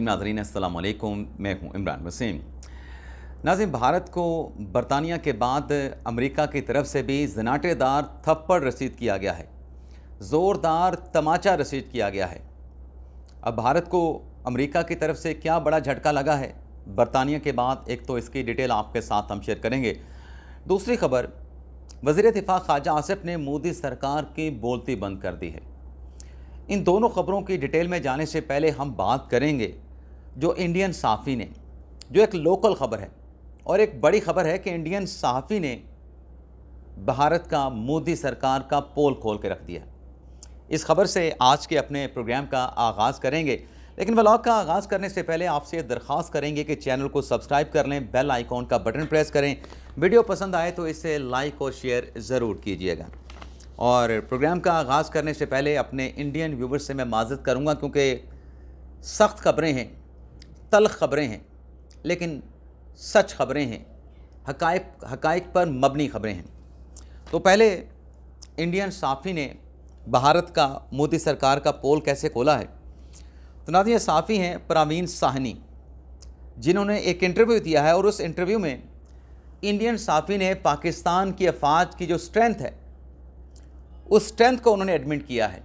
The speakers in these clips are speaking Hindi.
नाज़रीन अस्सलाम वालेकुम, मैं हूं इमरान वसीम। नाज़रीन, भारत को बरतानिया के बाद अमेरिका की तरफ से भी ज़नाटेदार थप्पड़ रसीद किया गया है, ज़ोरदार तमाचा रसीद किया गया है। अब भारत को अमेरिका की तरफ से क्या बड़ा झटका लगा है बरतानिया के बाद, एक तो इसकी डिटेल आपके साथ हम शेयर करेंगे। दूसरी खबर, वज़ीर दिफ़ा ख्वाजा आसिफ ने मोदी सरकार की बोलती बंद कर दी है। इन दोनों खबरों की डिटेल में जाने से पहले हम बात करेंगे जो इंडियन सहाफ़ी ने, जो एक लोकल ख़बर है और एक बड़ी ख़बर है कि इंडियन सहाफ़ी ने भारत का मोदी सरकार का पोल खोल के रख दिया। इस खबर से आज के अपने प्रोग्राम का आगाज़ करेंगे, लेकिन व्लॉग का आगाज़ करने से पहले आपसे दरख्वास्त करेंगे कि चैनल को सब्सक्राइब कर लें, बेल आइकॉन का बटन प्रेस करें, वीडियो पसंद आए तो इसे लाइक और शेयर ज़रूर कीजिएगा। और प्रोग्राम का आगाज़ करने से पहले अपने इंडियन व्यूवर्स से मैं माज़रत करूँगा, क्योंकि सख्त ख़बरें हैं, तल्ख़ ख़बरें हैं, लेकिन सच ख़बरें हैं, हक़ाइक़ पर मबनी ख़बरें हैं। तो पहले इंडियन सहाफ़ी ने भारत का मोदी सरकार का पोल कैसे खोला है। तो नाज़रीन, ये सहाफ़ी हैं परवीन साहनी, जिन्होंने एक इंटरव्यू दिया है और उस इंटरव्यू में इंडियन सहाफ़ी ने पाकिस्तान की अफ़वाज की जो स्ट्रेंथ है, उस स्ट्रेंथ को उन्होंने एडमिट किया है।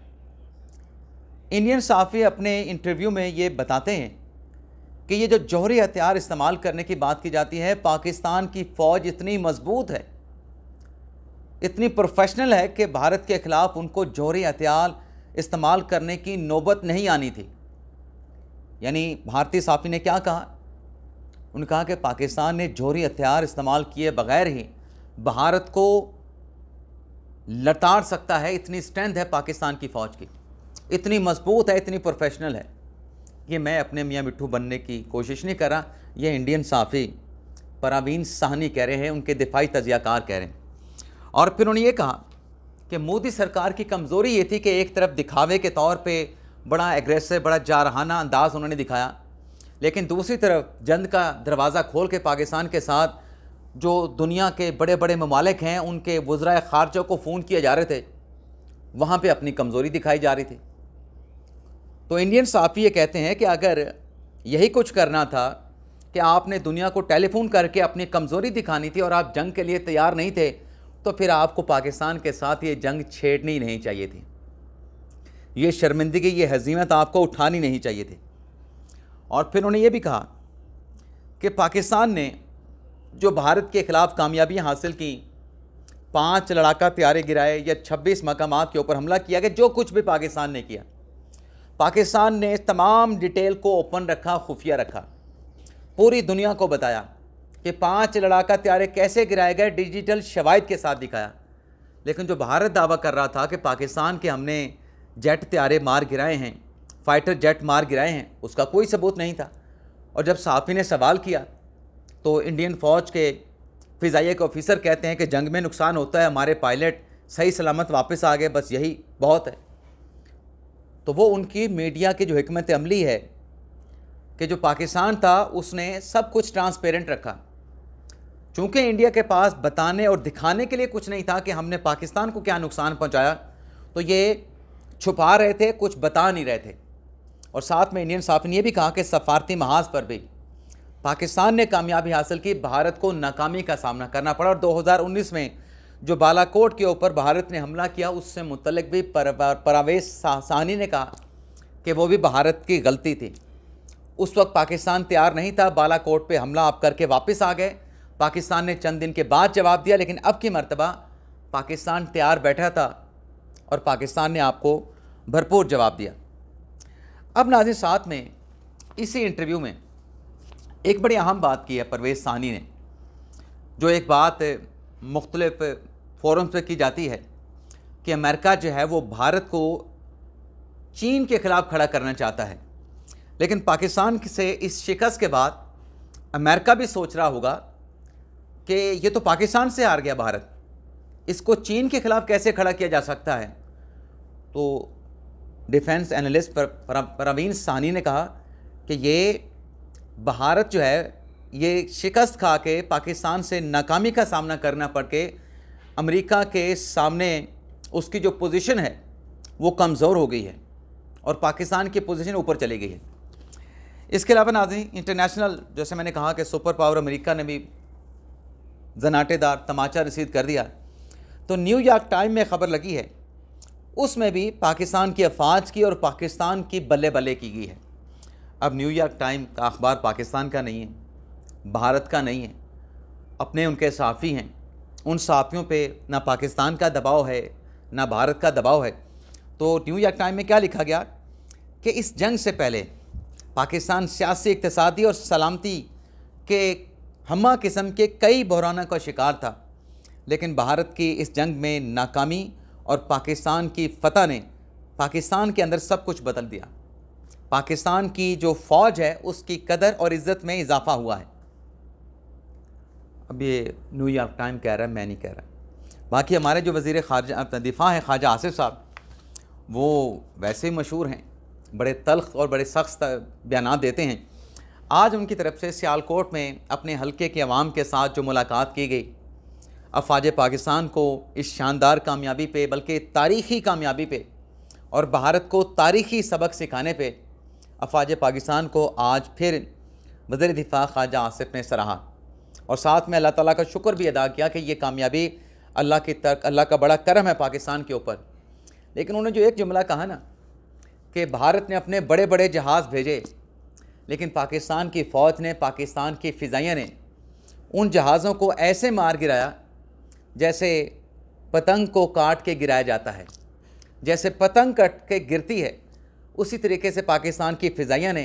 इंडियन सहाफ़ी अपने इंटरव्यू में ये बताते हैं कि ये जो जौहरी हथियार इस्तेमाल करने की बात की जाती है, पाकिस्तान की फ़ौज इतनी मजबूत है, इतनी प्रोफेशनल है कि भारत के ख़िलाफ़ उनको जौहरी हथियार इस्तेमाल करने की नौबत नहीं आनी थी। यानी भारतीय सहाफ़ी ने क्या कहा? उन्होंने कहा कि पाकिस्तान ने जौहरी हथियार इस्तेमाल किए बग़ैर ही भारत को लताड़ सकता है। इतनी स्ट्रेंथ है पाकिस्तान की फ़ौज की, इतनी मजबूत है, इतनी प्रोफेशनल है। ये मैं अपने मियाँ मिट्ठू बनने की कोशिश नहीं कर रहा, ये इंडियन सहाफ़ी परवीन साहनी कह रहे हैं, उनके दिफाई तजियाकार कह रहे हैं। और फिर उन्होंने ये कहा कि मोदी सरकार की कमज़ोरी ये थी कि एक तरफ दिखावे के तौर पे बड़ा एग्रेसिव, बड़ा जारहाना अंदाज़ उन्होंने दिखाया, लेकिन दूसरी तरफ जंग का दरवाज़ा खोल के पाकिस्तान के साथ जो दुनिया के बड़े बड़े ममालिक हैं, उनके वज़राए ख़ारजा को फ़ोन किए जा रहे थे, वहाँ पे अपनी कमज़ोरी दिखाई जा रही थी। तो इंडियन सहाफ़ी ये कहते हैं कि अगर यही कुछ करना था कि आपने दुनिया को टेलीफोन करके अपनी कमज़ोरी दिखानी थी और आप जंग के लिए तैयार नहीं थे, तो फिर आपको पाकिस्तान के साथ ये जंग छेड़नी नहीं चाहिए थी, ये शर्मिंदगी, ये हज़ीमत आपको उठानी नहीं चाहिए थी। और फिर उन्होंने ये भी कहा कि पाकिस्तान ने जो भारत के ख़िलाफ़ कामयाबियाँ हासिल की, 5 लड़ाका तैयारे गिराए या 26 मकामात के ऊपर हमला किया, कि जो कुछ भी पाकिस्तान ने किया, पाकिस्तान ने तमाम डिटेल को ओपन रखा, खुफिया रखा, पूरी दुनिया को बताया कि 5 लड़ाका तैयारे कैसे गिराए गए, डिजिटल शवाहिद के साथ दिखाया। लेकिन जो भारत दावा कर रहा था कि पाकिस्तान के हमने जेट तैयारे मार गिराए हैं, फाइटर जेट मार गिराए हैं, उसका कोई सबूत नहीं था। और जब सहाफ़ी ने सवाल किया तो इंडियन फ़ौज के फ़िज़ाइया के ऑफिसर कहते हैं कि जंग में नुकसान होता है, हमारे पायलट सही सलामत वापस आ गए, बस यही बहुत है। तो वो उनकी मीडिया की जो हिकमत अमली है कि जो पाकिस्तान था उसने सब कुछ ट्रांसपेरेंट रखा। चूँकि इंडिया के पास बताने और दिखाने के लिए कुछ नहीं था कि हमने पाकिस्तान को क्या नुकसान पहुँचाया, तो ये छुपा रहे थे, कुछ बता नहीं रहे थे। और साथ में इंडियन सहाफ़ी ने यह भी कहा कि सफारती महाज पर भी पाकिस्तान ने कामयाबी हासिल की, भारत को नाकामी का सामना करना पड़ा। और 2019 में जो बालाकोट के ऊपर भारत ने हमला किया, उससे मुतल्लिक भी परवेज़ साहनी ने कहा कि वो भी भारत की गलती थी। उस वक्त पाकिस्तान तैयार नहीं था, बालाकोट पे हमला आप करके वापस आ गए। पाकिस्तान ने चंद दिन के बाद जवाब दिया, लेकिन अब की मर्तबा पाकिस्तान तैयार बैठा था और पाकिस्तान ने आपको भरपूर जवाब दिया। अब नाज़रीन, साथ में इसी इंटरव्यू में एक बड़ी अहम बात की है परवेज़ साहनी ने, जो एक बात मुख्तलिफ फोरम्स पे की जाती है कि अमेरिका जो है वो भारत को चीन के ख़िलाफ़ खड़ा करना चाहता है। लेकिन पाकिस्तान से इस शिकस्त के बाद अमेरिका भी सोच रहा होगा कि ये तो पाकिस्तान से हार गया भारत, इसको चीन के ख़िलाफ़ कैसे खड़ा किया जा सकता है। तो डिफेंस एनालिस्ट परवीन साहनी ने कहा कि ये भारत जो है, ये शिकस्त खा के पाकिस्तान से नाकामी का सामना करना पड़ के अमेरिका के सामने उसकी जो पोजीशन है वो कमज़ोर हो गई है और पाकिस्तान की पोजीशन ऊपर चली गई है। इसके अलावा नाज़रीन, इंटरनेशनल, जैसे मैंने कहा कि सुपर पावर अमेरिका ने भी जनाटेदार तमाचा रसीद कर दिया, तो न्यूयॉर्क टाइम में ख़बर लगी है, उसमें भी पाकिस्तान की अफवाज की और पाकिस्तान की बल्ले बल्ले की गई है। अब न्यूयॉर्क टाइम का अखबार पाकिस्तान का नहीं है, भारत का नहीं है, अपने उनके सहाफ़ी हैं, उन सहाफ़ियों पे ना पाकिस्तान का दबाव है ना भारत का दबाव है। तो न्यूयॉर्क टाइम में क्या लिखा गया कि इस जंग से पहले पाकिस्तान सियासी, इक़्तिसादी और सलामती के हम्मा किस्म के कई बहरानों का शिकार था, लेकिन भारत की इस जंग में नाकामी और पाकिस्तान की फ़तह ने पाकिस्तान के अंदर सब कुछ बदल दिया। पाकिस्तान की जो फ़ौज है उसकी कदर और इज़्ज़त में इजाफ़ा हुआ है। अब ये न्यूयॉर्क टाइम कह रहा है, मैं नहीं कह रहा। बाकी हमारे जो वज़ीर ख़ारजा दिफ़ा हैं ख्वाजा आसिफ़ साहब, वो वैसे ही मशहूर हैं, बड़े तल्ख़ और बड़े सख्त बयानात देते हैं। आज उनकी तरफ से सियालकोट में अपने हलके के अवाम के साथ जो मुलाकात की गई, अफ़वाज पाकिस्तान को इस शानदार कामयाबी पे, बल्कि तारीख़ी कामयाबी पे और भारत को तारीख़ी सबक सिखाने पे अफ़वाज पाकिस्तान को आज फिर वज़ीर दिफ़ा ख्वाजा आसिफ़ ने सराहा और साथ में अल्लाह ताला का शुक्र भी अदा किया कि ये कामयाबी अल्लाह का बड़ा करम है पाकिस्तान के ऊपर। लेकिन उन्होंने जो एक जुमला कहा ना कि भारत ने अपने बड़े बड़े जहाज़ भेजे, लेकिन पाकिस्तान की फ़ौज ने, पाकिस्तान की फ़िज़ाइयाँ ने उन जहाज़ों को ऐसे मार गिराया जैसे पतंग को काट के गिराया जाता है। जैसे पतंग कट के गिरती है, उसी तरीके से पाकिस्तान की फ़िज़ाइयाँ ने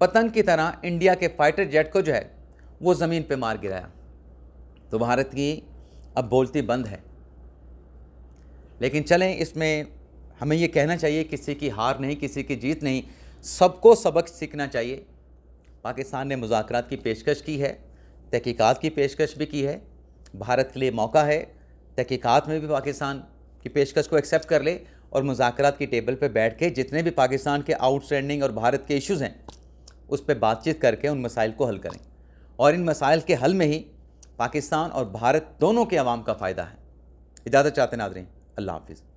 पतंग की तरह इंडिया के फ़ाइटर जेट को जो है वो ज़मीन पे मार गिराया। तो भारत की अब बोलती बंद है। लेकिन चलें, इसमें हमें ये कहना चाहिए किसी की हार नहीं, किसी की जीत नहीं, सबको सबक सीखना चाहिए। पाकिस्तान ने मुज़ाकरात की पेशकश की है, तहकीकात की पेशकश भी की है। भारत के लिए मौका है तहकीकात में भी पाकिस्तान की पेशकश को एक्सेप्ट कर ले और मुज़ाकरात की टेबल पे बैठ के जितने भी पाकिस्तान के आउटस्टैंडिंग और भारत के इश्यूज़ हैं उस पर बातचीत करके उन मसाइल को हल करें। और इन मसाइल के हल में ही पाकिस्तान और भारत दोनों के अवाम का फ़ायदा है। इजाज़त चाहते नाज़रीन, अल्लाह हाफ़िज़।